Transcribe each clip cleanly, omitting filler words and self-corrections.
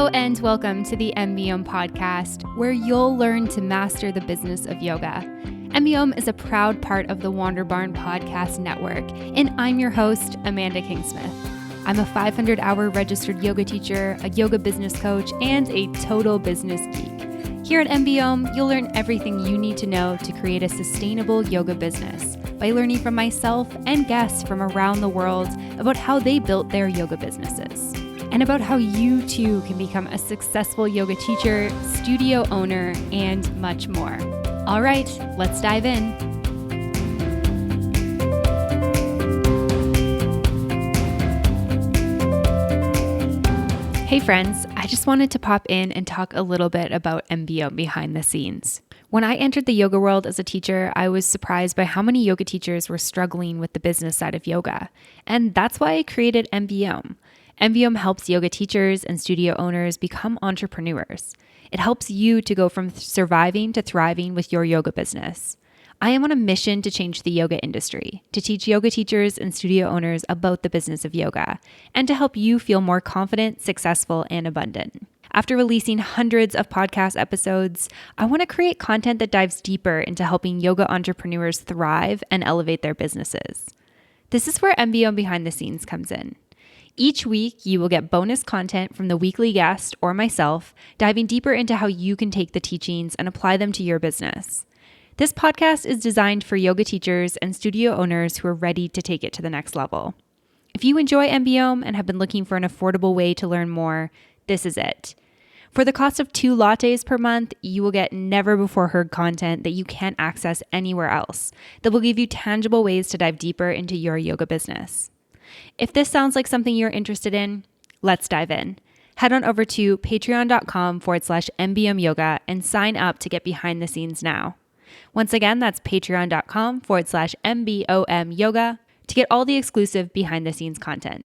Hello and welcome to the M.B.Om podcast, where you'll learn to master the business of yoga. M.B.Om is a proud part of the Wander Barn Podcast Network, and I'm your host, Amanda Kingsmith. I'm a 500-hour registered yoga teacher, a yoga business coach, and a total business geek. Here at M.B.Om, you'll learn everything you need to know to create a sustainable yoga business by learning from myself and guests from around the world about how they built their yoga businesses, and about how you too can become a successful yoga teacher, studio owner, and much more. All right, let's dive in. Hey friends, I just wanted to pop in and talk a little bit about M.B.Om behind the scenes. When I entered the yoga world as a teacher, I was surprised by how many yoga teachers were struggling with the business side of yoga. And that's why I created M.B.Om. M.B.Om helps yoga teachers and studio owners become entrepreneurs. It helps you to go from surviving to thriving with your yoga business. I am on a mission to change the yoga industry, to teach yoga teachers and studio owners about the business of yoga, and to help you feel more confident, successful, and abundant. After releasing hundreds of podcast episodes, I want to create content that dives deeper into helping yoga entrepreneurs thrive and elevate their businesses. This is where M.B.Om Behind the Scenes comes in. Each week, you will get bonus content from the weekly guest or myself, diving deeper into how you can take the teachings and apply them to your business. This podcast is designed for yoga teachers and studio owners who are ready to take it to the next level. If you enjoy M.B.Om and have been looking for an affordable way to learn more, this is it. For the cost of 2 lattes per month, you will get never-before-heard content that you can't access anywhere else that will give you tangible ways to dive deeper into your yoga business. If this sounds like something you're interested in, let's dive in. Head on over to patreon.com/MBM Yoga and sign up to get behind the scenes now. Once again, that's patreon.com/MBOM Yoga to get all the exclusive behind the scenes content.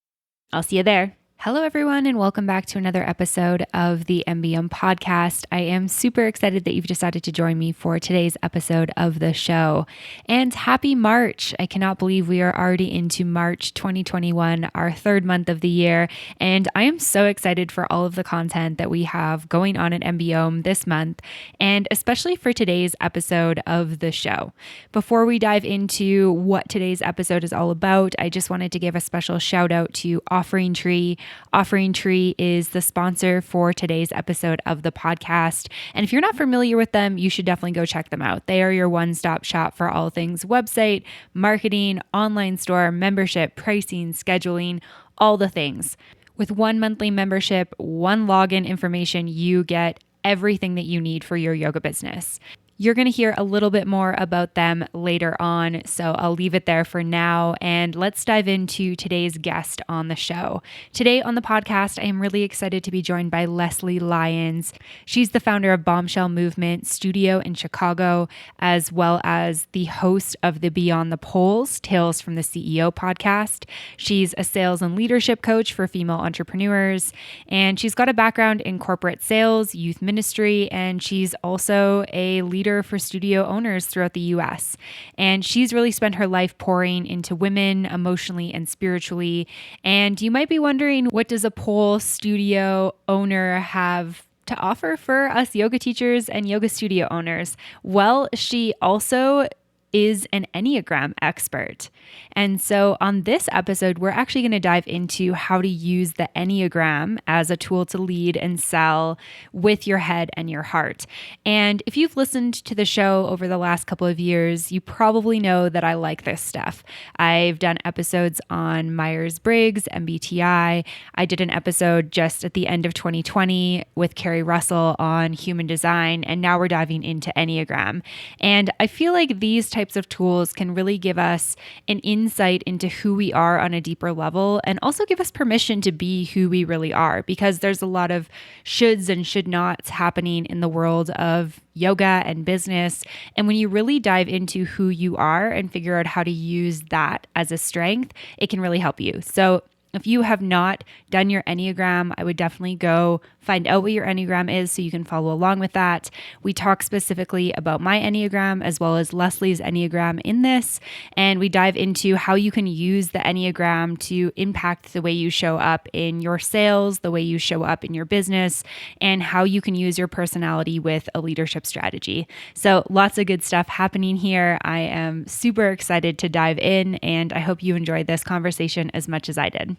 I'll see you there. Hello, everyone, and welcome back to another episode of the M.B.Om podcast. I am super excited that you've decided to join me for today's episode of the show. And happy March. I cannot believe we are already into March 2021, our third month of the year. And I am so excited for all of the content that we have going on at M.B.Om this month, and especially for today's episode of the show. Before we dive into what today's episode is all about, I just wanted to give a special shout out to OfferingTree. OfferingTree is the sponsor for today's episode of the podcast. And if you're not familiar with them, you should definitely go check them out. They are your one-stop shop for all things website, marketing, online store, membership, pricing, scheduling, all the things. With one monthly membership, one login information, you get everything that you need for your yoga business. You're going to hear a little bit more about them later on, so I'll leave it there for now, and let's dive into today's guest on the show. Today on the podcast, I am really excited to be joined by Leslie Lyons. She's the founder of Bombshell Movement Studio in Chicago, as well as the host of the Beyond the Polls, Tales from the CEO podcast. She's a sales and leadership coach for female entrepreneurs, and she's got a background in corporate sales, youth ministry, and she's also a leader for studio owners throughout the US. And she's really spent her life pouring into women emotionally and spiritually. And you might be wondering, what does a pole studio owner have to offer for us yoga teachers and yoga studio owners? Well, she also is an Enneagram expert. And so on this episode, we're actually going to dive into how to use the Enneagram as a tool to lead and sell with your head and your heart. And if you've listened to the show over the last couple of years, you probably know that I like this stuff. I've done episodes on Myers-Briggs, MBTI. I did an episode just at the end of 2020 with Carrie Russell on human design, and now we're diving into Enneagram. And I feel like these types of tools can really give us an insight into who we are on a deeper level, and also give us permission to be who we really are, because there's a lot of shoulds and should nots happening in the world of yoga and business. And when you really dive into who you are and figure out how to use that as a strength, it can really help you. So If you have not done your Enneagram, I would definitely go find out what your Enneagram is so you can follow along with that. We talk specifically about my Enneagram as well as Leslie's Enneagram in this, and we dive into how you can use the Enneagram to impact the way you show up in your sales, the way you show up in your business, and how you can use your personality with a leadership strategy. So lots of good stuff happening here. I am super excited to dive in, and I hope you enjoyed this conversation as much as I did.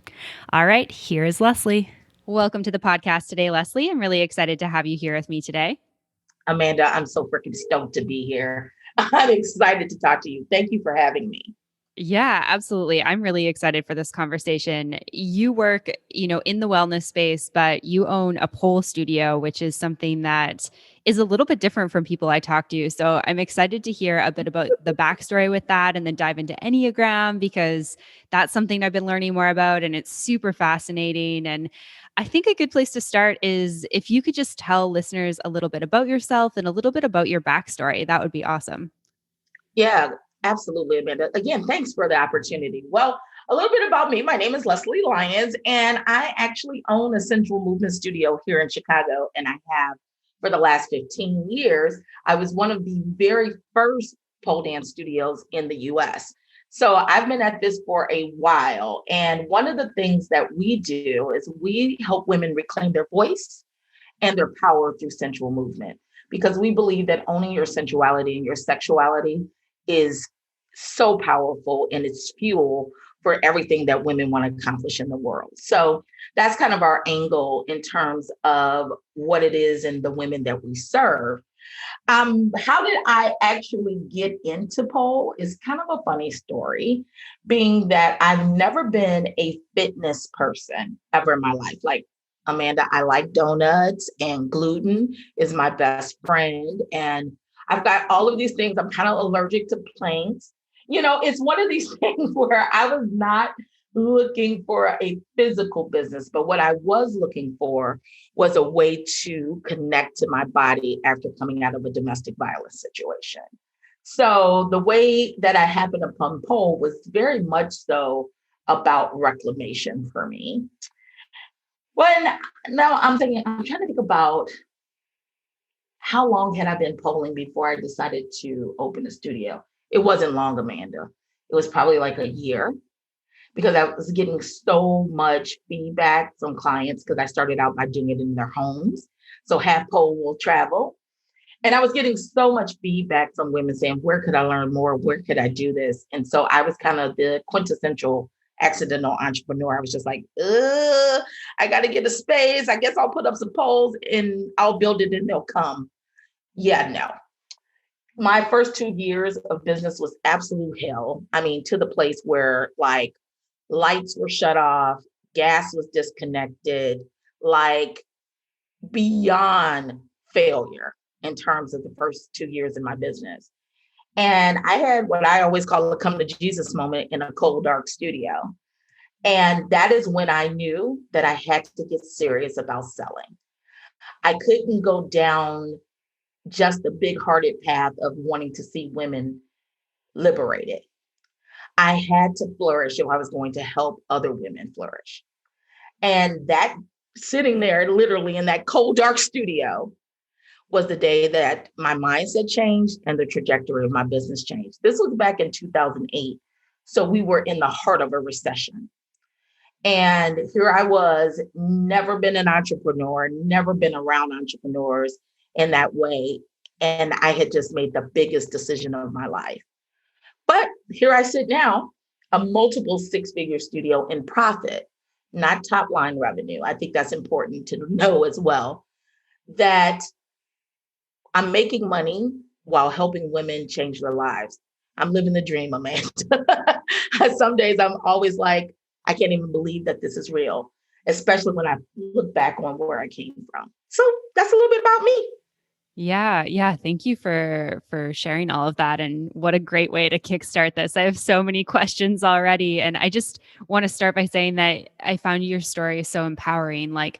All right, here is Leslie. Welcome to the podcast today, Leslie. I'm really excited to have you here with me today. Amanda, I'm so freaking stoked to be here. I'm excited to talk to you. Thank you for having me. Yeah, absolutely. I'm really excited for this conversation. You work, in the wellness space, but you own a pole studio, which is something that is a little bit different from people I talk to. So I'm excited to hear a bit about the backstory with that and then dive into Enneagram because that's something I've been learning more about and it's super fascinating. And I think a good place to start is if you could just tell listeners a little bit about yourself and a little bit about your backstory, that would be awesome. Yeah, absolutely, Amanda. Again, thanks for the opportunity. Well, a little bit about me. My name is Leslie Lyons, and I actually own a sensual movement studio here in Chicago, and I have for the last 15 years. I was one of the very first pole dance studios in the US. So I've been at this for a while. And one of the things that we do is we help women reclaim their voice and their power through sensual movement, because we believe that owning your sensuality and your sexuality is so powerful and it's fuel for everything that women want to accomplish in the world. So that's kind of our angle in terms of what it is and the women that we serve. How did I actually get into pole is kind of a funny story, being that I've never been a fitness person ever in my life. Like Amanda, I like donuts and gluten is my best friend. And I've got all of these things. I'm kind of allergic to planks. It's one of these things where I was not looking for a physical business, but what I was looking for was a way to connect to my body after coming out of a domestic violence situation. So the way that I happened upon pole was very much so about reclamation for me. When now I'm trying to think about how long had I been polling before I decided to open a studio? It wasn't long, Amanda. It was probably like a year because I was getting so much feedback from clients because I started out by doing it in their homes. So half pole will travel. And I was getting so much feedback from women saying, where could I learn more? Where could I do this? And so I was kind of the quintessential accidental entrepreneur. I was just like, I got to get a space. I guess I'll put up some poles and I'll build it and they'll come. Yeah, no. My first 2 years of business was absolute hell. I mean, to the place where like lights were shut off, gas was disconnected, like beyond failure in terms of the first 2 years in my business. And I had what I always call a come to Jesus moment in a cold, dark studio. And that is when I knew that I had to get serious about selling. I couldn't go down just the big hearted path of wanting to see women liberated. I had to flourish if I was going to help other women flourish. And that sitting there literally in that cold, dark studio was the day that my mindset changed and the trajectory of my business changed. This was back in 2008. So we were in the heart of a recession. And here I was, never been an entrepreneur, never been around entrepreneurs in that way. And I had just made the biggest decision of my life. But here I sit now, a multiple six-figure studio in profit, not top line revenue. I think that's important to know as well, that I'm making money while helping women change their lives. I'm living the dream, Amanda. Some days I'm always like, I can't even believe that this is real, especially when I look back on where I came from. So that's a little bit about me. Yeah. Thank you for sharing all of that. And what a great way to kickstart this. I have so many questions already. And I just want to start by saying that I found your story so empowering, like,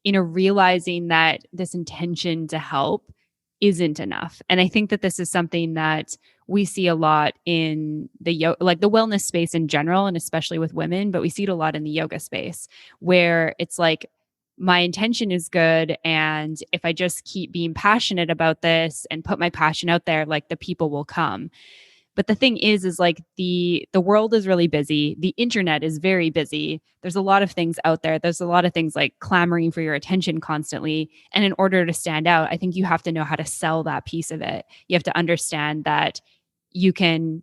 realizing that this intention to help isn't enough. And I think that this is something that we see a lot in like the wellness space in general, and especially with women, but we see it a lot in the yoga space where it's like, my intention is good. And if I just keep being passionate about this and put my passion out there, like the people will come. But the thing is like the world is really busy. The internet is very busy. There's a lot of things out there. There's a lot of things like clamoring for your attention constantly. And in order to stand out, I think you have to know how to sell that piece of it. You have to understand that you can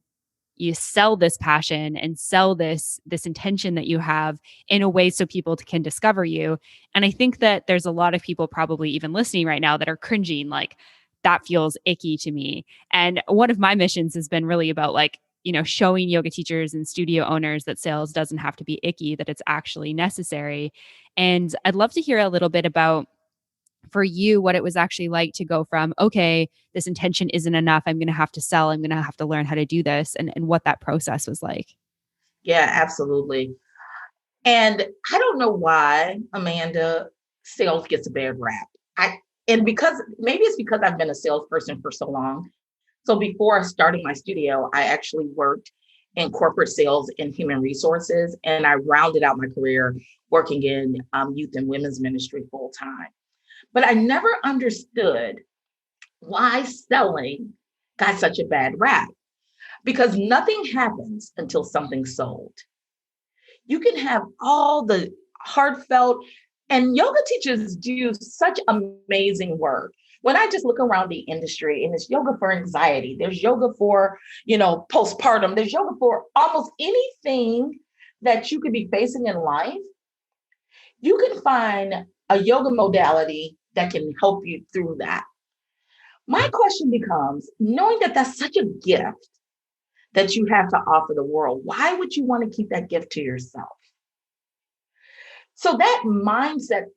you sell this passion and sell this intention that you have in a way so people can discover you. And I think that there's a lot of people probably even listening right now that are cringing, like, that feels icky to me. And one of my missions has been really about like, showing yoga teachers and studio owners that sales doesn't have to be icky, that it's actually necessary. And I'd love to hear a little bit about, for you, what it was actually like to go from, okay, this intention isn't enough, I'm going to have to sell, I'm going to have to learn how to do this, and what that process was like. Yeah, absolutely. And I don't know why, Amanda, sales gets a bad rap. And because maybe it's because I've been a salesperson for so long. So before starting my studio, I actually worked in corporate sales and human resources, and I rounded out my career working in youth and women's ministry full time. But I never understood why selling got such a bad rap, because nothing happens until something's sold. You can have all the heartfelt, and yoga teachers do such amazing work. When I just look around the industry, and there's yoga for anxiety, there's yoga for, postpartum, there's yoga for almost anything that you could be facing in life, you can find a yoga modality that can help you through that. My question becomes, knowing that that's such a gift that you have to offer the world, why would you want to keep that gift to yourself? So that mindset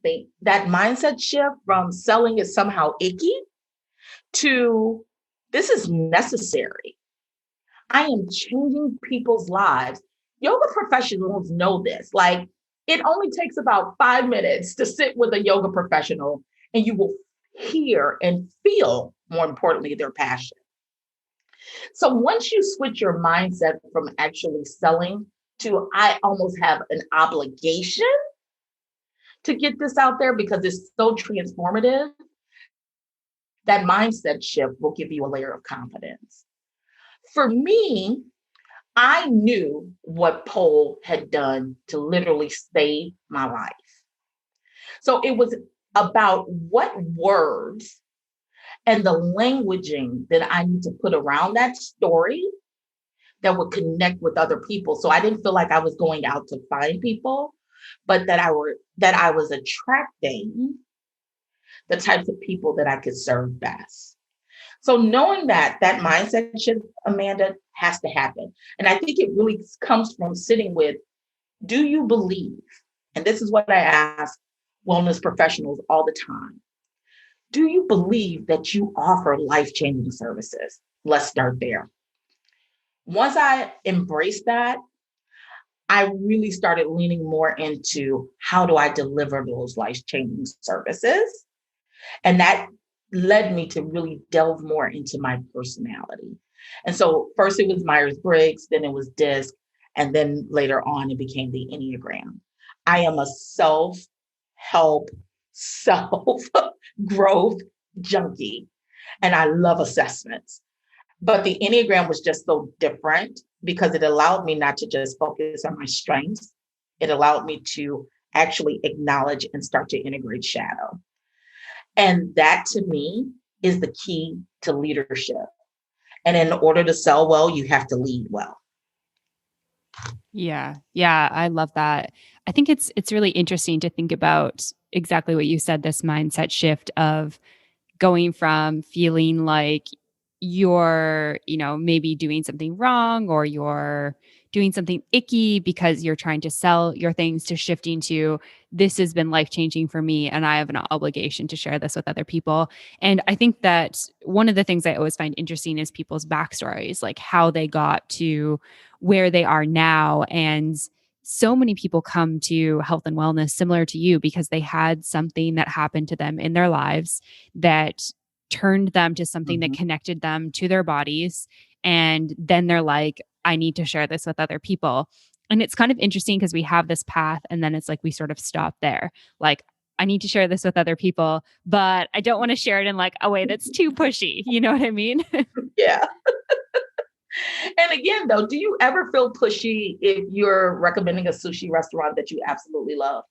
shift from selling is somehow icky to this is necessary. I am changing people's lives. Yoga professionals know this. Like, it only takes about 5 minutes to sit with a yoga professional and you will hear and feel, more importantly, their passion. So once you switch your mindset from actually selling to, I almost have an obligation to get this out there because it's so transformative, that mindset shift will give you a layer of confidence. For me, I knew what Pole had done to literally save my life. So it was about what words and the languaging that I need to put around that story that would connect with other people. So I didn't feel like I was going out to find people, but that I was attracting the types of people that I could serve best. So knowing that mindset shift, Amanda, has to happen. And I think it really comes from sitting with, do you believe? And this is what I ask wellness professionals all the time. Do you believe that you offer life-changing services? Let's start there. Once I embraced that, I really started leaning more into how do I deliver those life-changing services? And that led me to really delve more into my personality. And so first it was Myers-Briggs, then it was DISC, and then later on it became the Enneagram. I am a self-help, self-growth junkie, and I love assessments. But the Enneagram was just so different because it allowed me not to just focus on my strengths. It allowed me to actually acknowledge and start to integrate shadow. And that to me is the key to leadership. And in order to sell well, you have to lead well. Yeah. Yeah. I love that. I think it's really interesting to think about exactly what you said, this mindset shift of going from feeling like you're, maybe doing something wrong or you're doing something icky because you're trying to sell your things, to shifting to, this has been life changing for me and I have an obligation to share this with other people. And I think that one of the things I always find interesting is people's backstories, like how they got to where they are now. And so many people come to health and wellness similar to you because they had something that happened to them in their lives that turned them to something that connected them to their bodies And then they're like, I need to share this with other people. And it's kind of interesting because we have this path and then it's like we sort of stop there. Like, I need to share this with other people, but I don't want to share it in like a way that's too pushy. You know what I mean? Yeah. And again, though, do you ever feel pushy if you're recommending a sushi restaurant that you absolutely love?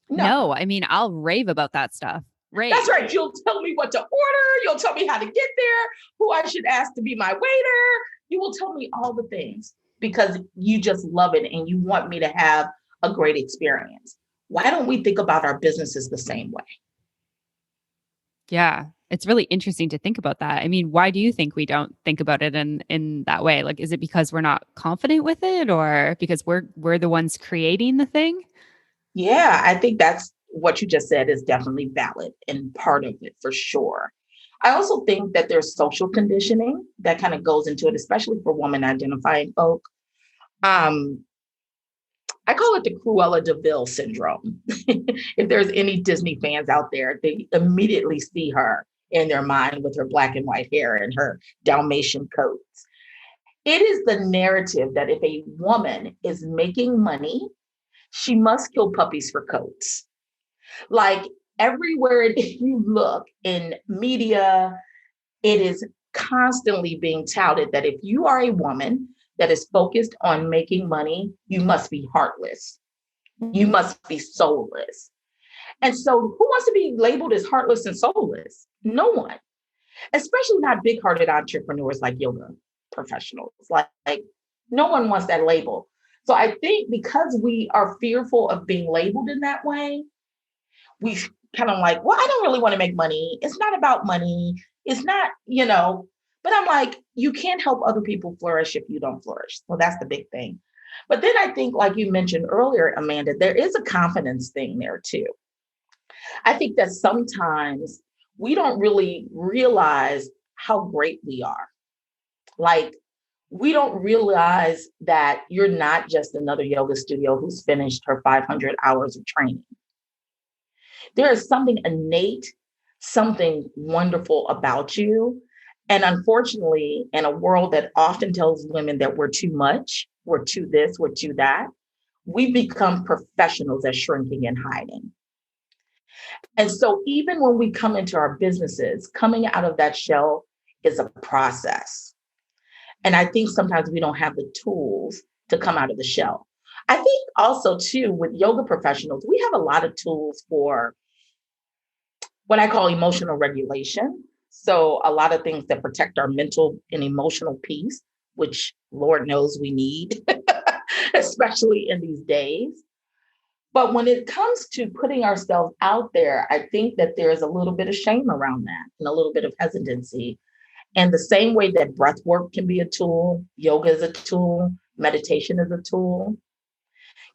No. No, I mean, I'll rave about that stuff. That's Rave. right. You'll tell me what to order. You'll tell me how to get there, who I should ask to be my waiter. You will tell me all the things because you just love it and you want me to have a great experience. Why don't we think about our businesses the same way? Yeah. It's really interesting to think about that. I mean, why do you think we don't think about it in that way? Like, is it because we're not confident with it or because we're the ones creating the thing? Yeah, I think that's what you just said is definitely valid and part of it for sure. I also think that there's social conditioning that kind of goes into it, especially for woman identifying folk. Um, I call it the Cruella de Vil syndrome. If there's any Disney fans out there, they immediately see her in their mind with her black and white hair and her Dalmatian coats. It is the narrative that if a woman is making money, she must kill puppies for coats. Like everywhere you look in media, it is constantly being touted that if you are a woman that is focused on making money, you must be heartless. You must be soulless. And so, who wants to be labeled as heartless and soulless? No one, especially not big hearted entrepreneurs like yoga professionals. Like, no one wants that label. So, I think because we are fearful of being labeled in that way, we kind of like, well, I don't really want to make money. It's not about money. It's not, but I'm like, you can't help other people flourish if you don't flourish. So that's the big thing. But then I think, like you mentioned earlier, Amanda, there is a confidence thing there too. I think that sometimes we don't really realize how great we are. Like, we don't realize that you're not just another yoga studio who's finished her 500 hours of training. There is something innate, something wonderful about you. And unfortunately, in a world that often tells women that we're too much, we're too this, we're too that, we become professionals at shrinking and hiding. And so, even when we come into our businesses, coming out of that shell is a process. And I think sometimes we don't have the tools to come out of the shell. I think also, too, with yoga professionals, we have a lot of tools for what I call emotional regulation. So, a lot of things that protect our mental and emotional peace, which Lord knows we need, especially in these days. But when it comes to putting ourselves out there, I think that there's a little bit of shame around that and a little bit of hesitancy. And the same way that breath work can be a tool, yoga is a tool, meditation is a tool,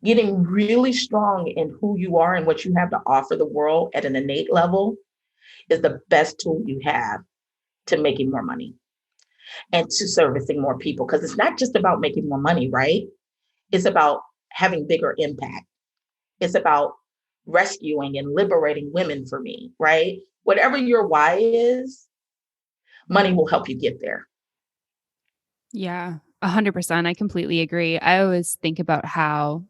getting really strong in who you are and what you have to offer the world at an innate level is the best tool you have to making more money and to servicing more people. Because it's not just about making more money, right? It's about having bigger impact. It's about rescuing and liberating women for me, right? Whatever your why is, money will help you get there. Yeah, 100%. I completely agree. I always think about how,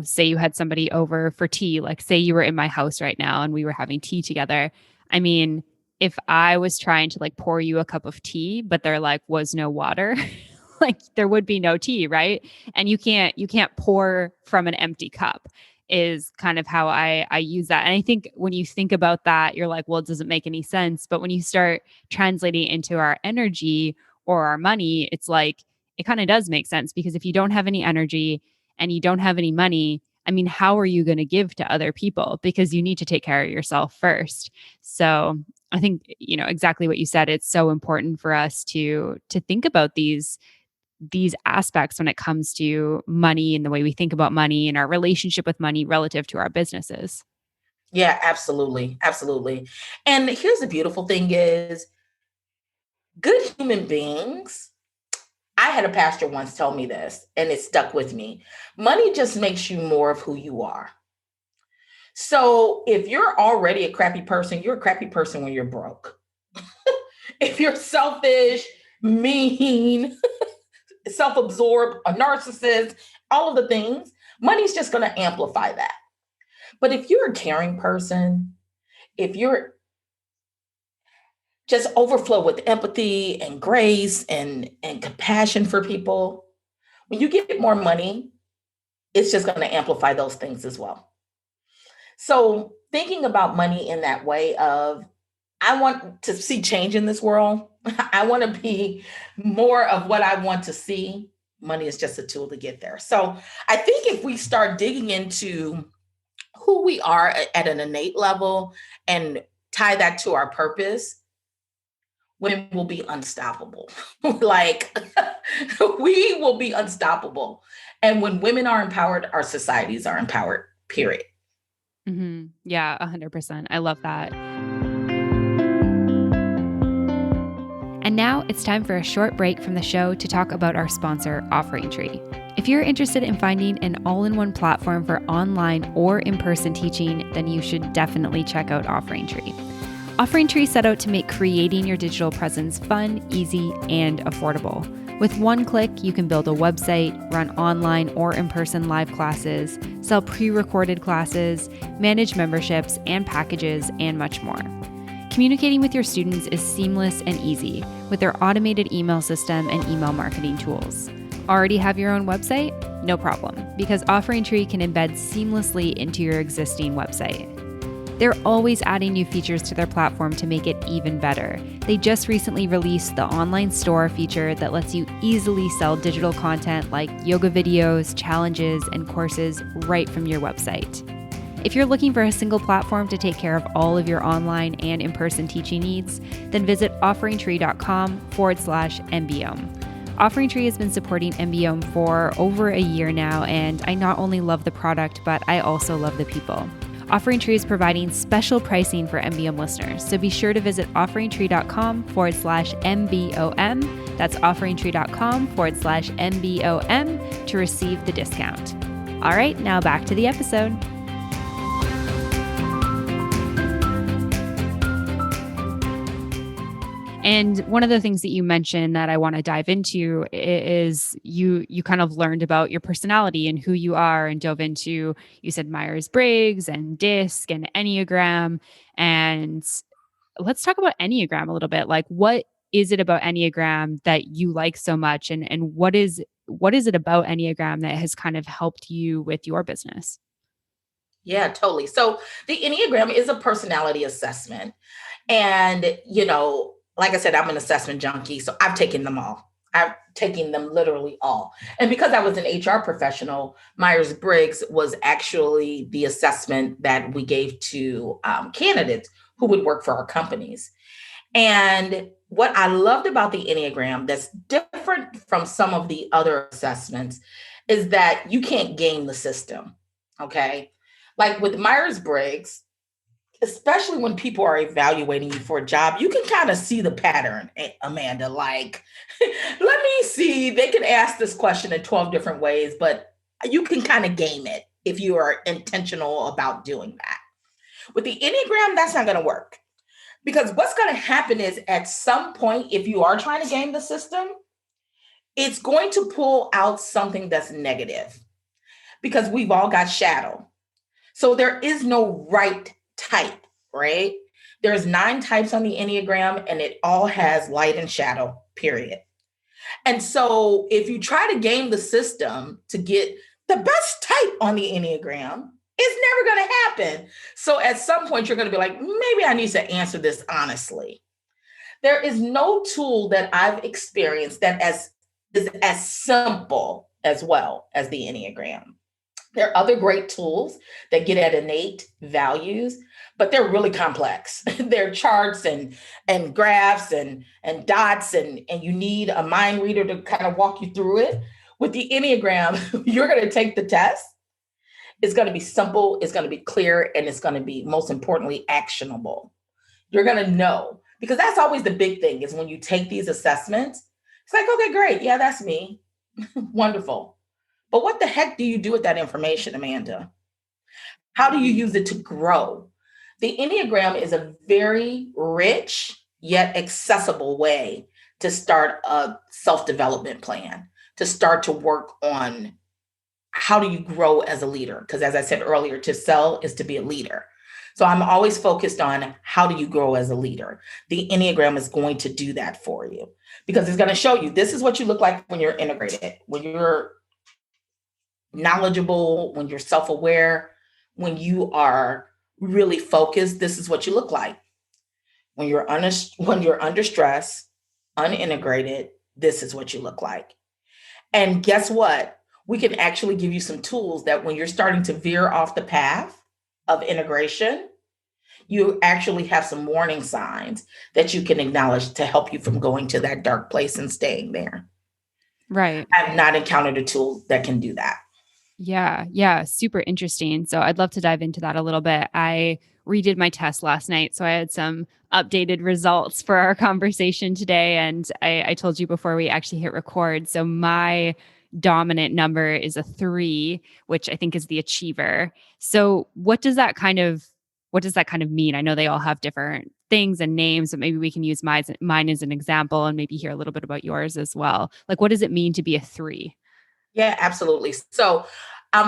say you had somebody over for tea, like say you were in my house right now and we were having tea together. I mean, if I was trying to like pour you a cup of tea, but there like was no water, like there would be no tea, right? And you can't pour from an empty cup is kind of how I use that. And I think when you think about that, you're like, well, it doesn't make any sense. But when you start translating into our energy or our money, it's like it kind of does make sense because if you don't have any energy and you don't have any money, I mean, how are you going to give to other people? Because you need to take care of yourself first. So I think, exactly what you said. It's so important for us to think about these aspects when it comes to money and the way we think about money and our relationship with money relative to our businesses. Yeah, absolutely. Absolutely. And here's the beautiful thing is good human beings. I had a pastor once tell me this and it stuck with me. Money just makes you more of who you are. So if you're already a crappy person, you're a crappy person when you're broke. If you're selfish, mean, self-absorbed, a narcissist, all of the things. Money's just going to amplify that. But if you're a caring person, if you're just overflow with empathy and grace and compassion for people, when you get more money, it's just going to amplify those things as well. So thinking about money in that way of, I want to see change in this world. I want to be more of what I want to see. Money is just a tool to get there. So I think if we start digging into who we are at an innate level and tie that to our purpose, women will be unstoppable. Like we will be unstoppable. And when women are empowered, our societies are empowered, period. Mm-hmm. Yeah, 100%. I love that. And now it's time for a short break from the show to talk about our sponsor, OfferingTree. If you're interested in finding an all-in-one platform for online or in-person teaching, then you should definitely check out OfferingTree. OfferingTree set out to make creating your digital presence fun, easy, and affordable. With one click, you can build a website, run online or in-person live classes, sell pre-recorded classes, manage memberships and packages, and much more. Communicating with your students is seamless and easy with their automated email system and email marketing tools. Already have your own website? No problem, because OfferingTree can embed seamlessly into your existing website. They're always adding new features to their platform to make it even better. They just recently released the online store feature that lets you easily sell digital content like yoga videos, challenges, and courses right from your website. If you're looking for a single platform to take care of all of your online and in-person teaching needs, then visit offeringtree.com/M.B.Om. OfferingTree has been supporting M.B.Om for over a year now, and I not only love the product, but I also love the people. OfferingTree is providing special pricing for M.B.Om listeners, so be sure to visit offeringtree.com/M.B.O.M. That's offeringtree.com/M.B.O.M. to receive the discount. All right, now back to the episode. And one of the things that you mentioned that I want to dive into is you kind of learned about your personality and who you are and dove into, you said Myers-Briggs and DISC and Enneagram. And let's talk about Enneagram a little bit. Like, what is it about Enneagram that you like so much? And what is it about Enneagram that has kind of helped you with your business? Yeah, totally. So the Enneagram is a personality assessment. And, like I said, I'm an assessment junkie. So I've taken them all. I've taken them literally all. And because I was an HR professional, Myers-Briggs was actually the assessment that we gave to candidates who would work for our companies. And what I loved about the Enneagram that's different from some of the other assessments is that you can't game the system. Okay. Like with Myers-Briggs, especially when people are evaluating you for a job, you can kind of see the pattern, Amanda. Like, let me see, they can ask this question in 12 different ways, but you can kind of game it if you are intentional about doing that. With the Enneagram, that's not going to work. Because what's going to happen is at some point, if you are trying to game the system, it's going to pull out something that's negative because we've all got shadow. So there is no right type, right? There's 9 types on the Enneagram and it all has light and shadow, period. And so if you try to game the system to get the best type on the Enneagram, it's never going to happen. So at some point you're going to be like, maybe I need to answer this honestly. There is no tool that I've experienced that is as simple as well as the Enneagram. There are other great tools that get at innate values, but they're really complex. They're charts and graphs and dots, and you need a mind reader to kind of walk you through it. With the Enneagram, you're going to take the test. It's going to be simple, it's going to be clear, and it's going to be, most importantly, actionable. You're going to know, because that's always the big thing is when you take these assessments, it's like, okay, great. Yeah, that's me. Wonderful. But what the heck do you do with that information, Amanda? How do you use it to grow? The Enneagram is a very rich yet accessible way to start a self-development plan, to start to work on how do you grow as a leader? Because as I said earlier, to sell is to be a leader. So I'm always focused on how do you grow as a leader? The Enneagram is going to do that for you because it's going to show you this is what you look like when you're integrated, when you're knowledgeable, when you're self-aware, when you are really focused, this is what you look like. When you're under stress, unintegrated, this is what you look like. And guess what? We can actually give you some tools that when you're starting to veer off the path of integration, you actually have some warning signs that you can acknowledge to help you from going to that dark place and staying there. Right. I've not encountered a tool that can do that. Yeah. Yeah. Super interesting. So I'd love to dive into that a little bit. I redid my test last night. So I had some updated results for our conversation today. And I told you before we actually hit record. So my dominant number is a 3, which I think is the achiever. So what does that kind of mean? I know they all have different things and names, but maybe we can use mine as an example and maybe hear a little bit about yours as well. Like, what does it mean to be a 3? Yeah, absolutely. So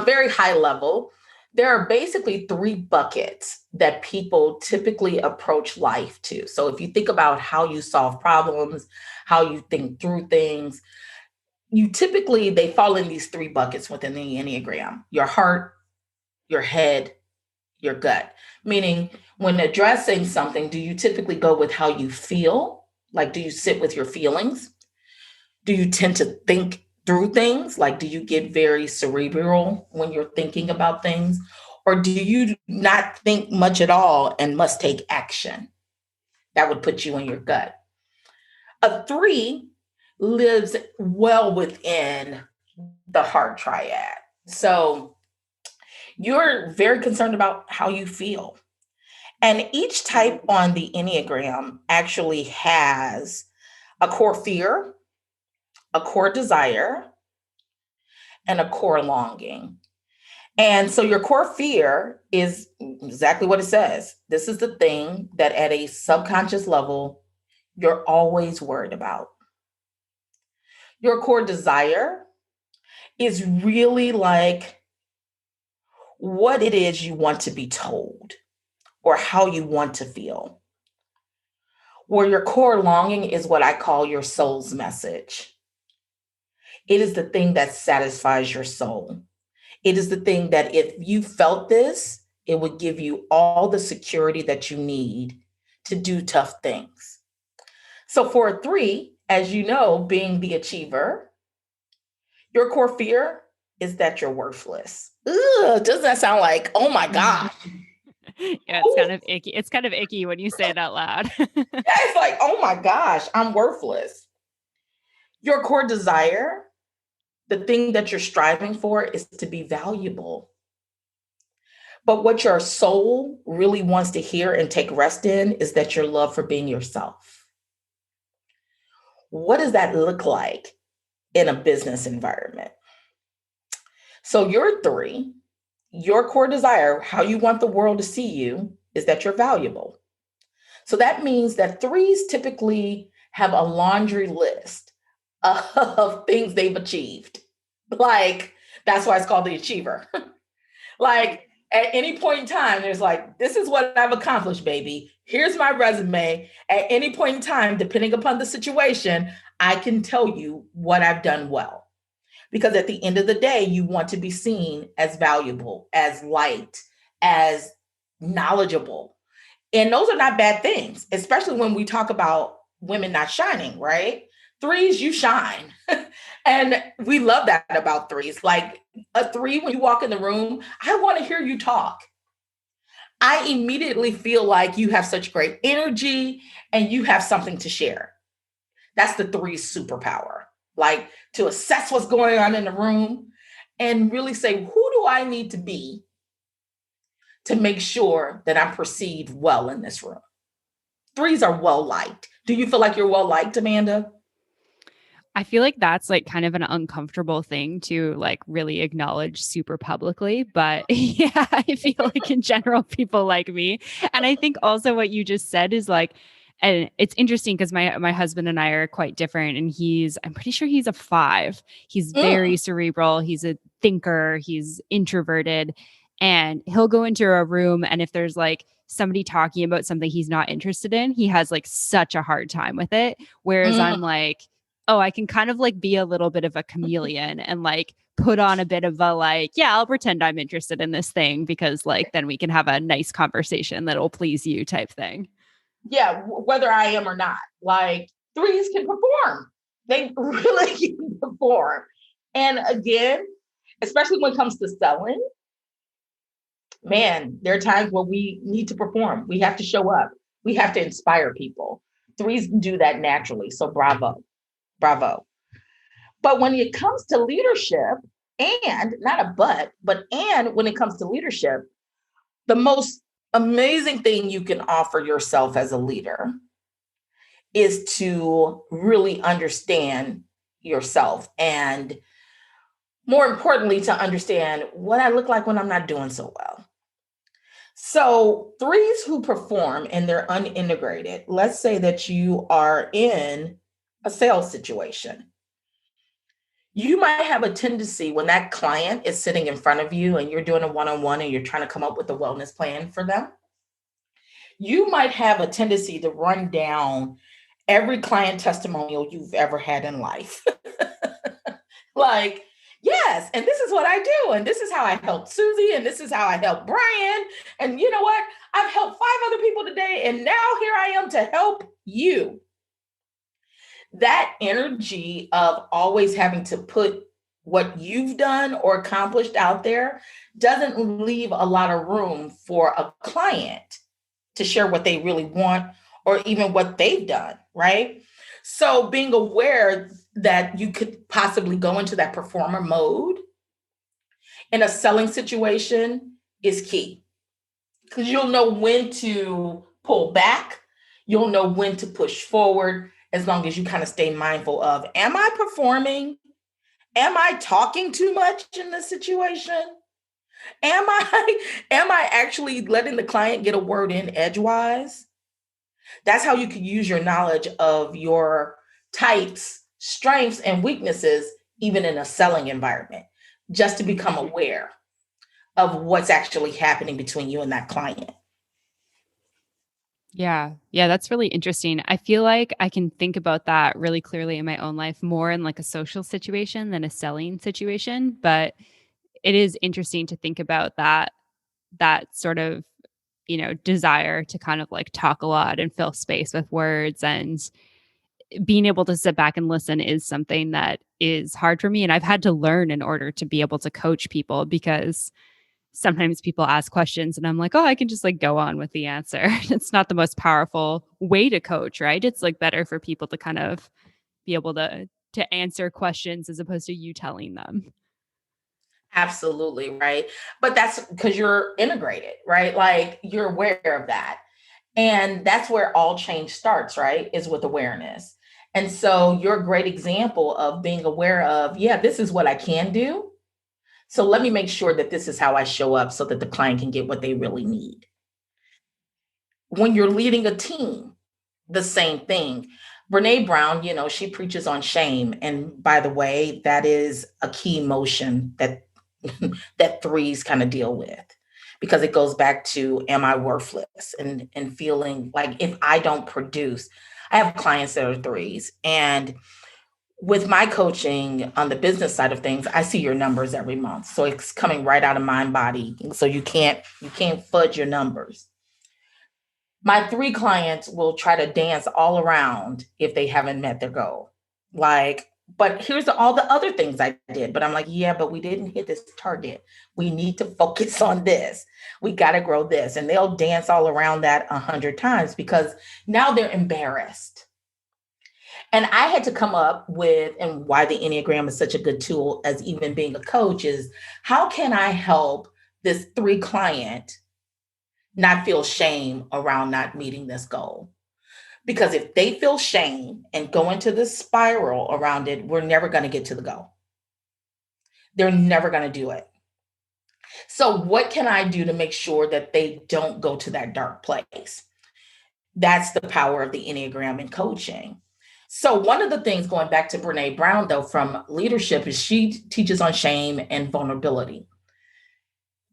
very high level. There are basically 3 buckets that people typically approach life to. So if you think about how you solve problems, how you think through things, they fall in these 3 buckets within the Enneagram: your heart, your head, your gut. Meaning, when addressing something, do you typically go with how you feel? Like, do you sit with your feelings? Do you tend to think through things? Like, do you get very cerebral when you're thinking about things? Or do you not think much at all and must take action? That would put you in your gut. A 3 lives well within the heart triad. So you're very concerned about how you feel. And each type on the Enneagram actually has a core fear, a core desire, and a core longing. And so your core fear is exactly what it says. This is the thing that at a subconscious level, you're always worried about. Your core desire is really like what it is you want to be told or how you want to feel. Where your core longing is what I call your soul's message. It is the thing that satisfies your soul. It is the thing that if you felt this, it would give you all the security that you need to do tough things. So for a 3, as you know, being the achiever, your core fear is that you're worthless. Ugh, doesn't that sound like, oh my God? Yeah, it's kind of icky. It's kind of icky when you say it out loud. It's like, oh my gosh, I'm worthless. Your core desire, the thing that you're striving for, is to be valuable. But what your soul really wants to hear and take rest in is that your love for being yourself. What does that look like in a business environment? So your 3, your core desire, how you want the world to see you, is that you're valuable. So that means that 3s typically have a laundry list of things they've achieved. Like, that's why it's called the achiever. Like, at any point in time, there's like, this is what I've accomplished, baby. Here's my resume. At any point in time, depending upon the situation, I can tell you what I've done well. Because at the end of the day, you want to be seen as valuable, as light, as knowledgeable. And those are not bad things, especially when we talk about women not shining, right? 3s, you shine. And we love that about 3s. Like a 3, when you walk in the room, I want to hear you talk. I immediately feel like you have such great energy and you have something to share. That's the 3's superpower. Like, to assess what's going on in the room and really say, who do I need to be to make sure that I'm perceived well in this room? 3s are well liked. Do you feel like you're well liked, Amanda? I feel like that's like kind of an uncomfortable thing to like really acknowledge super publicly. But yeah, I feel like in general, people like me. And I think also what you just said is like, And it's interesting because my husband and I are quite different, and I'm pretty sure he's a 5. He's very Mm, cerebral, he's a thinker, he's introverted, and he'll go into a room, and if there's like somebody talking about something he's not interested in, he has like such a hard time with it. Whereas mm. I'm like, oh, I can kind of like be a little bit of a chameleon and like put on a bit of a like, yeah, I'll pretend I'm interested in this thing because like then we can have a nice conversation that'll please you type thing. Yeah, whether I am or not. Like threes can perform. They really can perform. And again, especially when it comes to selling, man, there are times where we need to perform. We have to show up. We have to inspire people. Threes do that naturally. So bravo, bravo. But when it comes to leadership, and not a but and when it comes to leadership, the most amazing thing you can offer yourself as a leader is to really understand yourself and more importantly to understand what I look like when I'm not doing so well. So threes who perform and they're unintegrated, let's say that you are in a sales situation. You might have a tendency when that client is sitting in front of you and you're doing a one-on-one and you're trying to come up with a wellness plan for them. You might have a tendency to run down every client testimonial you've ever had in life. Like, yes, and this is what I do, and this is how I helped Susie, and this is how I helped Brian. And you know what? I've helped 5 other people today, and now here I am to help you. That energy of always having to put what you've done or accomplished out there doesn't leave a lot of room for a client to share what they really want or even what they've done, right? So being aware that you could possibly go into that performer mode in a selling situation is key because you'll know when to pull back, you'll know when to push forward as long as you kind of stay mindful of, am I performing? Am I talking too much in this situation? Am I actually letting the client get a word in edgewise? That's how you can use your knowledge of your types, strengths, and weaknesses, even in a selling environment, just to become aware of what's actually happening between you and that client. Yeah. Yeah, that's really interesting. I feel like I can think about that really clearly in my own life more in like a social situation than a selling situation, but it is interesting to think about that sort of, desire to kind of like talk a lot and fill space with words, and being able to sit back and listen is something that is hard for me, and I've had to learn in order to be able to coach people because sometimes people ask questions and I'm like, oh, I can just like go on with the answer. It's not the most powerful way to coach, right? It's like better for people to kind of be able to answer questions as opposed to you telling them. Absolutely, right? But that's because you're integrated, right? Like you're aware of that. And that's where all change starts, right? Is with awareness. And so you're a great example of being aware of, yeah, this is what I can do. So let me make sure that this is how I show up so that the client can get what they really need. When you're leading a team, the same thing. Brene Brown, she preaches on shame. And by the way, that is a key emotion that that threes kind of deal with because it goes back to am I worthless and feeling like if I don't produce. I have clients that are threes and with my coaching on the business side of things, I see your numbers every month. So it's coming right out of mind body. So you can't fudge your numbers. My 3 clients will try to dance all around if they haven't met their goal. Like, but here's all the other things I did. But I'm like, yeah, but we didn't hit this target. We need to focus on this. We got to grow this. And they'll dance all around that 100 times because now they're embarrassed. And I had to come up with, and why the Enneagram is such a good tool as even being a coach is how can I help this 3 client not feel shame around not meeting this goal? Because if they feel shame and go into this spiral around it, we're never going to get to the goal. They're never going to do it. So, what can I do to make sure that they don't go to that dark place? That's the power of the Enneagram in coaching. So one of the things, going back to Brene Brown, though, from leadership, is she teaches on shame and vulnerability.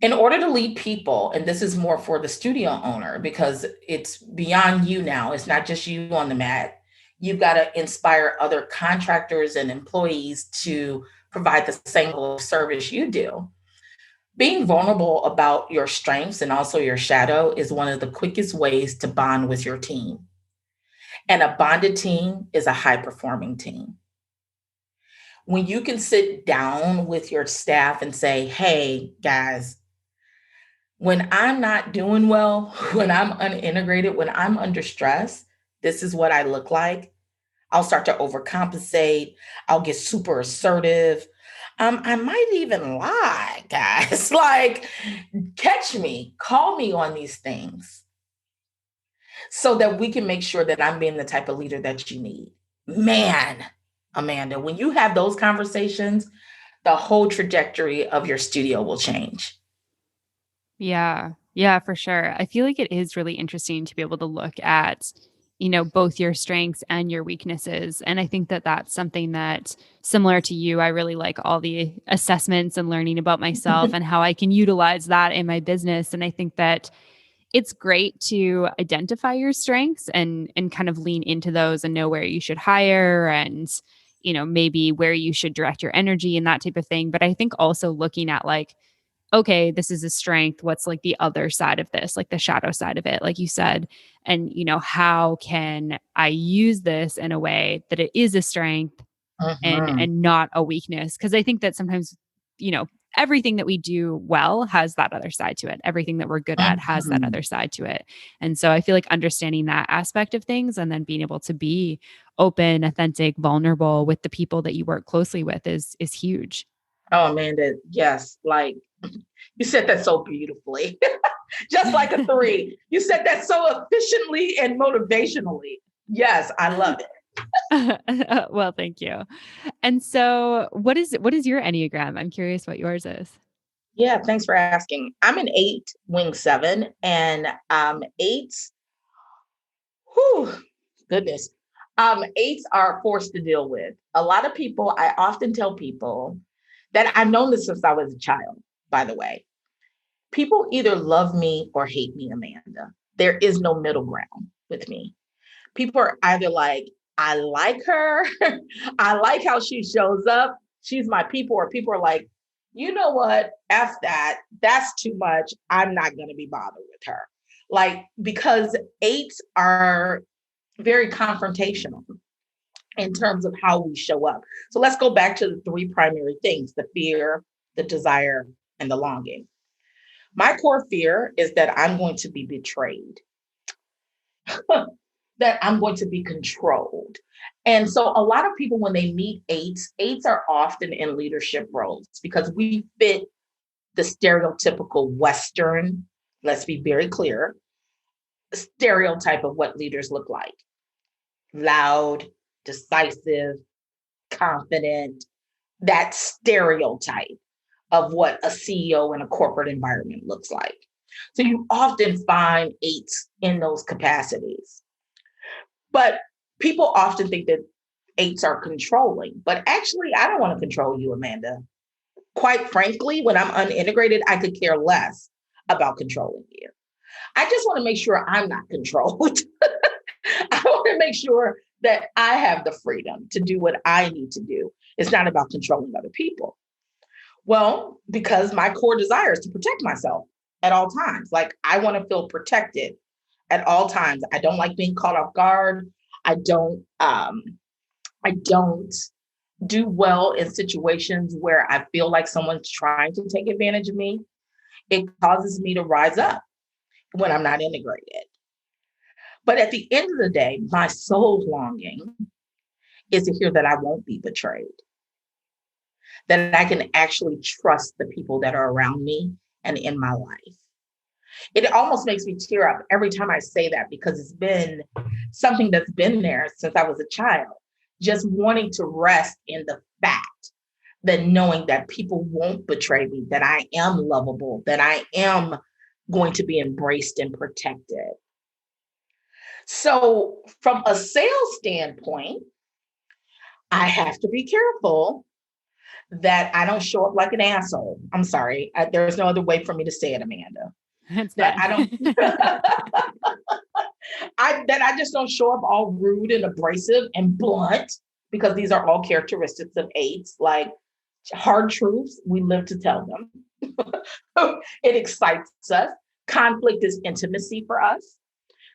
In order to lead people, and this is more for the studio owner because it's beyond you now, it's not just you on the mat. You've got to inspire other contractors and employees to provide the same level of service you do. Being vulnerable about your strengths and also your shadow is one of the quickest ways to bond with your team. And a bonded team is a high performing team. When you can sit down with your staff and say, hey, guys, when I'm not doing well, when I'm unintegrated, when I'm under stress, this is what I look like. I'll start to overcompensate. I'll get super assertive. I might even lie, guys. Like, catch me, call me on these things so that we can make sure that I'm being the type of leader that you need. Man, Amanda, when you have those conversations, the whole trajectory of your studio will change. Yeah. Yeah, for sure. I feel like it is really interesting to be able to look at, both your strengths and your weaknesses. And I think that that's something that, similar to you, I really like all the assessments and learning about myself and how I can utilize that in my business. And I think that it's great to identify your strengths and kind of lean into those and know where you should hire and maybe where you should direct your energy and that type of thing. But I think also looking at like, okay, this is a strength. What's like the other side of this, like the shadow side of it, like you said? And, how can I use this in a way that it is a strength Mhm. and not a weakness? Because I think that sometimes, everything that we do well has that other side to it. Everything that we're good at has that Mhm. other side to it. And so I feel like understanding that aspect of things and then being able to be open, authentic, vulnerable with the people that you work closely with is huge. Oh, Amanda, yes, like you said that so beautifully. Just like a three. You said that so efficiently and motivationally. Yes, I love it. Well, thank you. And so what is your Enneagram? I'm curious what yours is. Yeah, thanks for asking. I'm an eight, wing seven, and eights, whew, goodness. Eights are forced to deal with. A lot of people, I often tell people that I've known this since I was a child, by the way. People either love me or hate me, Amanda. There is no middle ground with me. People are either like, I like her, I like how she shows up, she's my people, or people are like, you know what, F that, that's too much, I'm not going to be bothered with her. Like, because eights are very confrontational in terms of how we show up. So let's go back to the three primary things: the fear, the desire, and the longing. My core fear is that I'm going to be betrayed, that I'm going to be controlled. And so a lot of people, when they meet eights, eights are often in leadership roles because we fit the stereotypical Western, let's be very clear, stereotype of what leaders look like: loud, decisive, confident, that stereotype of what a CEO in a corporate environment looks like. So you often find eights in those capacities. But people often think that eights are controlling, but actually, I don't want to control you, Amanda. Quite frankly, when I'm unintegrated, I could care less about controlling you. I just want to make sure I'm not controlled. I want to make sure that I have the freedom to do what I need to do. It's not about controlling other people. Well, because my core desire is to protect myself at all times. Like, I want to feel protected at all times. I don't like being caught off guard. I don't I don't do well in situations where I feel like someone's trying to take advantage of me. It causes me to rise up when I'm not integrated. But at the end of the day, my soul longing is to hear that I won't be betrayed, that I can actually trust the people that are around me and in my life. It almost makes me tear up every time I say that because it's been something that's been there since I was a child, just wanting to rest in the fact that knowing that people won't betray me, that I am lovable, that I am going to be embraced and protected. So from a sales standpoint, I have to be careful that I don't show up like an asshole. I'm sorry. There's no other way for me to say it, Amanda. That's That fine. I don't, that I just don't show up all rude and abrasive and blunt, because these are all characteristics of eights. Like hard truths, we live to tell them. It excites us. Conflict is intimacy for us.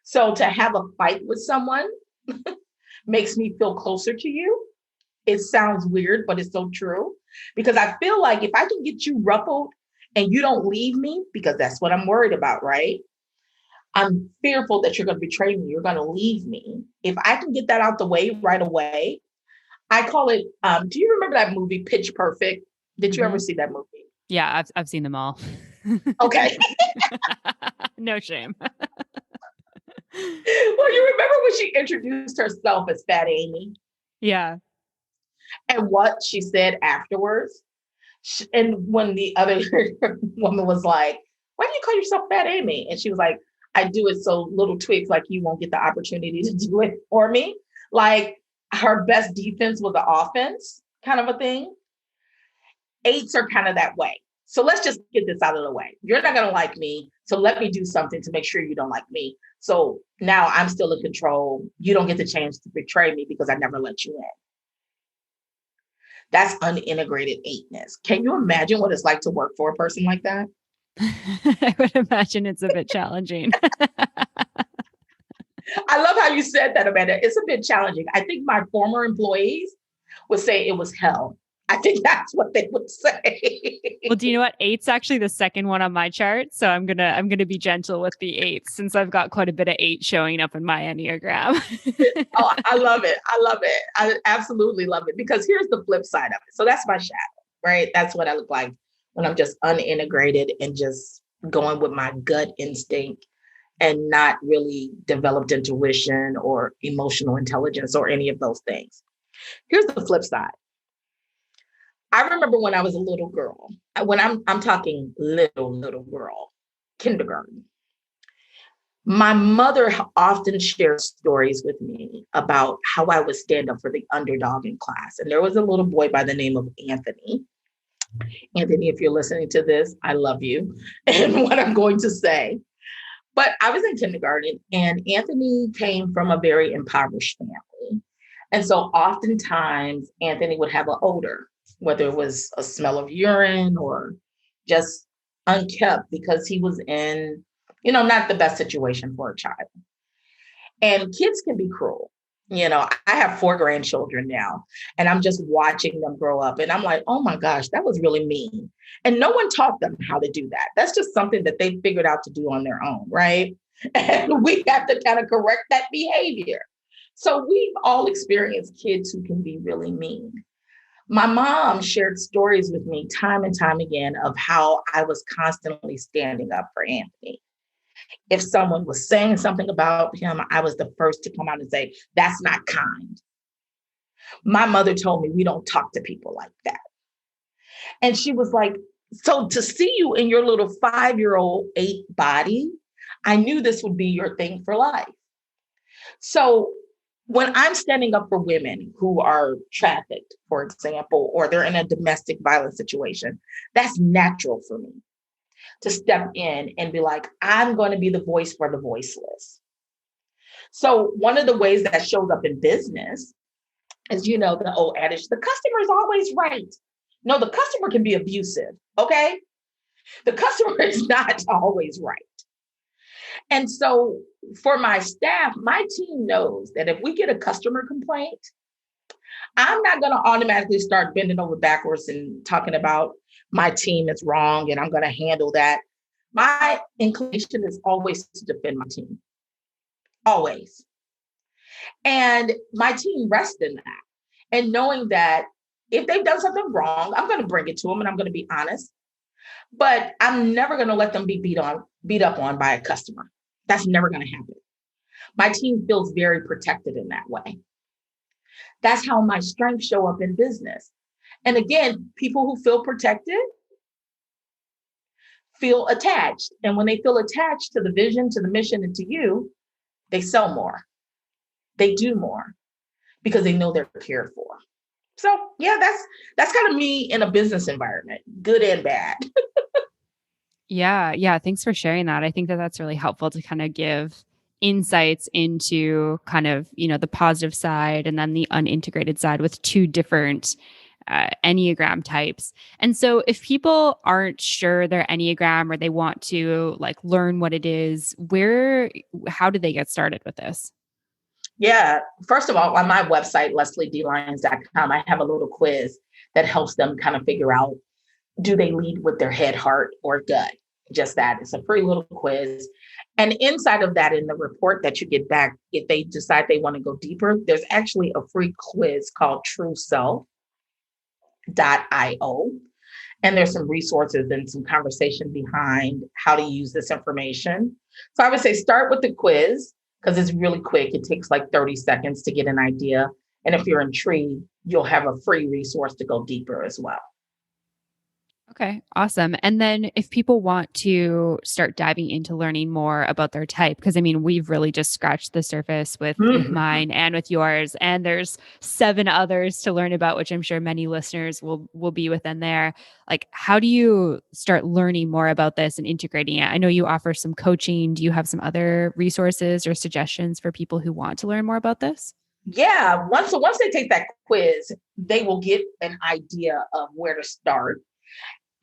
So to have a fight with someone makes me feel closer to you. It sounds weird, but it's so true. Because I feel like if I can get you ruffled and you don't leave me, because that's what I'm worried about, right? I'm fearful that you're going to betray me. You're going to leave me. If I can get that out the way right away, I call it, do you remember that movie, Pitch Perfect? Did you ever Mhm. see that movie? Yeah, I've seen them all. Okay. No shame. Well, you remember when she introduced herself as Fat Amy Yeah. and what she said afterwards? And when the other woman was like, why do you call yourself Fat Amy? And she was like, I do it so little twigs like you won't get the opportunity to do it for me. Like her best defense was the offense kind of a thing. Eights are kind of that way. So let's just get this out of the way. You're not going to like me. So let me do something to make sure you don't like me. So now I'm still in control. You don't get the chance to betray me because I never let you in. That's unintegrated eightness. Can you imagine what it's like to work for a person like that? I would imagine it's a bit challenging. I love how you said that, Amanda. It's a bit challenging. I think my former employees would say it was hell. I think that's what they would say. Well, do you know what? Eight's actually the second one on my chart. So I'm gonna be gentle with the eights since I've got quite a bit of eight showing up in my Enneagram. Oh, I love it. I love it. I absolutely love it, because here's the flip side of it. So that's my shadow, right? That's what I look like when I'm just unintegrated and just going with my gut instinct and not really developed intuition or emotional intelligence or any of those things. Here's the flip side. I remember when I was a little girl, when I'm talking little girl, kindergarten. My mother often shared stories with me about how I would stand up for the underdog in class. And there was a little boy by the name of Anthony. Anthony, if you're listening to this, I love you and what I'm going to say. But I was in kindergarten and Anthony came from a very impoverished family. And so oftentimes Anthony would have an odor, whether it was a smell of urine or just unkept, because he was in, not the best situation for a child. And kids can be cruel. I have 4 grandchildren now, and I'm just watching them grow up. And I'm like, oh my gosh, that was really mean. And no one taught them how to do that. That's just something that they figured out to do on their own, right? And we have to kind of correct that behavior. So we've all experienced kids who can be really mean. My mom shared stories with me time and time again of how I was constantly standing up for Anthony. If someone was saying something about him, I was the first to come out and say, that's not kind. My mother told me we don't talk to people like that. And she was like, so to see you in your little 5-year-old 8 body, I knew this would be your thing for life. So when I'm standing up for women who are trafficked, for example, or they're in a domestic violence situation, that's natural for me to step in and be like, I'm going to be the voice for the voiceless. So one of the ways that shows up in business is, the old adage, the customer is always right. No, the customer can be abusive. Okay. The customer is not always right. And so for my staff, my team knows that if we get a customer complaint, I'm not going to automatically start bending over backwards and talking about my team is wrong and I'm going to handle that. My inclination is always to defend my team, always. And my team rests in that. And knowing that if they've done something wrong, I'm going to bring it to them and I'm going to be honest. But I'm never going to let them be beat up on by a customer. That's never going to happen. My team feels very protected in that way. That's how my strengths show up in business. And again, people who feel protected feel attached. And when they feel attached to the vision, to the mission, and to you, They sell more. They do more because they know they're cared for. So yeah, that's kind of me in a business environment, good and bad. Yeah. Yeah. Thanks for sharing that. I think that that's really helpful to kind of give insights into kind of, the positive side and then the unintegrated side with two different Enneagram types. And so if people aren't sure their Enneagram or they want to like learn what it is, how do they get started with this? Yeah. First of all, on my website, leslielyons.com, I have a little quiz that helps them kind of figure out, do they lead with their head, heart, or gut? Just that. It's a free little quiz. And inside of that, in the report that you get back, if they decide they want to go deeper, there's actually a free quiz called trueself.io. And there's some resources and some conversation behind how to use this information. So I would say start with the quiz because it's really quick. It takes like 30 seconds to get an idea. And if you're intrigued, you'll have a free resource to go deeper as well. Okay, awesome. And then if people want to start diving into learning more about their type, because I mean, we've really just scratched the surface with Mhm. mine and with yours, and there's 7 others to learn about, which I'm sure many listeners will be within there. Like, how do you start learning more about this and integrating it? I know you offer some coaching. Do you have some other resources or suggestions for people who want to learn more about this? Yeah, once they take that quiz, they will get an idea of where to start.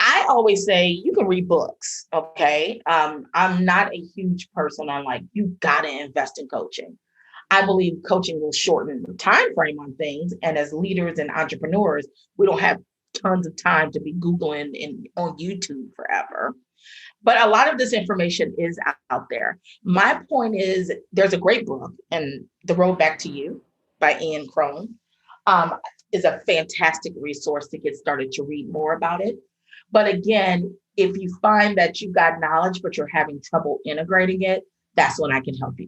I always say you can read books. Okay. I'm not a huge person on like, you got to invest in coaching. I believe coaching will shorten the time frame on things. And as leaders and entrepreneurs, we don't have tons of time to be Googling and on YouTube forever. But a lot of this information is out there. My point is there's a great book, and The Road Back to You by Ian Crone um, is a fantastic resource to get started to read more about it. But again, if you find that you've got knowledge, but you're having trouble integrating it, that's when I can help you.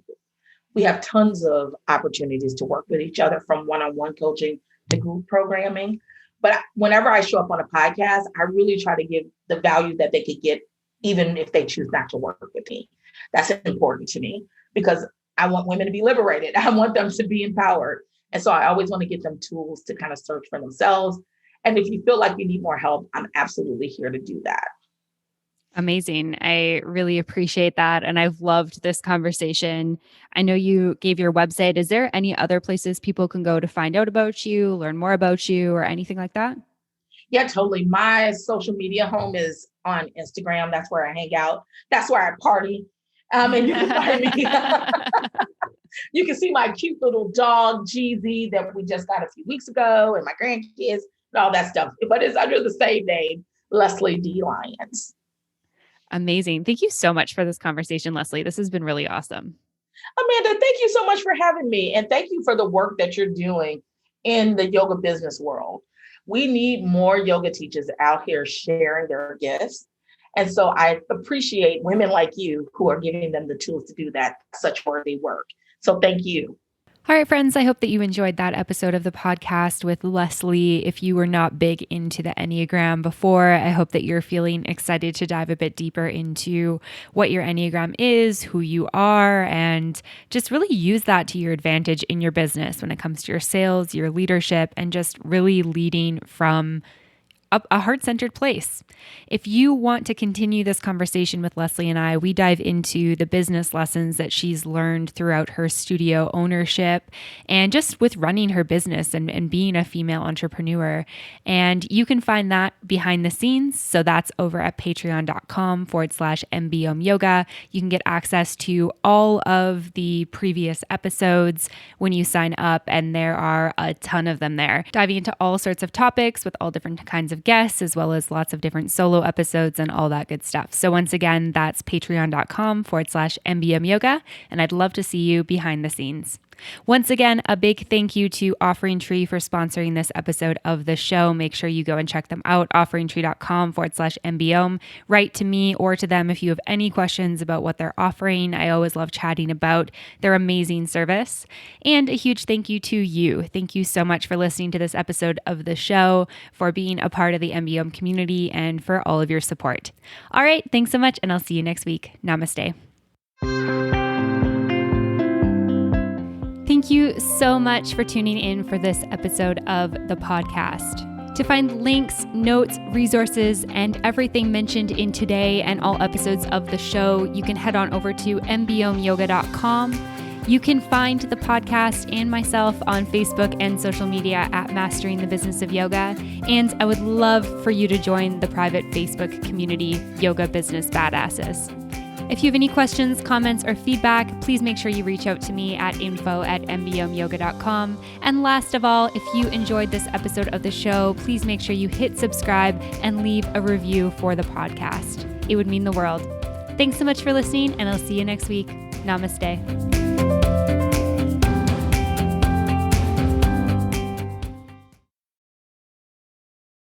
We have tons of opportunities to work with each other from one-on-one coaching to group programming. But whenever I show up on a podcast, I really try to give the value that they could get, even if they choose not to work with me. That's important to me because I want women to be liberated. I want them to be empowered. And so I always want to give them tools to kind of search for themselves. And if you feel like you need more help, I'm absolutely here to do that. Amazing. I really appreciate that. And I've loved this conversation. I know you gave your website. Is there any other places people can go to find out about you, learn more about you, or anything like that? Yeah, totally. My social media home is on Instagram. That's where I hang out. That's where I party. And you can find me. You can see my cute little dog, Jeezy, that we just got a few weeks ago, and my grandkids, and all that stuff. But it's under the same name, Leslie D. Lyons. Amazing. Thank you so much for this conversation, Leslie. This has been really awesome. Amanda, thank you so much for having me. And thank you for the work that you're doing in the yoga business world. We need more yoga teachers out here sharing their gifts. And so I appreciate women like you who are giving them the tools to do that, such worthy work. So thank you. All right, friends, I hope that you enjoyed that episode of the podcast with Leslie. If you were not big into the Enneagram before, I hope that you're feeling excited to dive a bit deeper into what your Enneagram is, who you are, and just really use that to your advantage in your business when it comes to your sales, your leadership, and just really leading from a heart-centered place. If you want to continue this conversation with Leslie and I, we dive into the business lessons that she's learned throughout her studio ownership and just with running her business and being a female entrepreneur. And you can find that behind the scenes. So that's over at patreon.com/M.B.Om yoga. You can get access to all of the previous episodes when you sign up, and there are a ton of them there, diving into all sorts of topics with all different kinds of guests, as well as lots of different solo episodes and all that good stuff. So once again, that's patreon.com/M.B.Om yoga. And I'd love to see you behind the scenes. Once again, a big thank you to OfferingTree for sponsoring this episode of the show. Make sure you go and check them out, offeringtree.com/MBOM. Write to me or to them if you have any questions about what they're offering. I always love chatting about their amazing service. And a huge thank you to you. Thank you so much for listening to this episode of the show, for being a part of the M.B.Om community, and for all of your support. All right, thanks so much, and I'll see you next week. Namaste. Thank you so much for tuning in for this episode of the podcast. To find links, notes, resources, and everything mentioned in today and all episodes of the show, you can head on over to M.B.Om.yoga.com. You can find the podcast and myself on Facebook and social media at Mastering the Business of Yoga. And I would love for you to join the private Facebook community, Yoga Business Badasses. If you have any questions, comments, or feedback, please make sure you reach out to me at info@mbomyoga.com. And last of all, if you enjoyed this episode of the show, please make sure you hit subscribe and leave a review for the podcast. It would mean the world. Thanks so much for listening, and I'll see you next week. Namaste.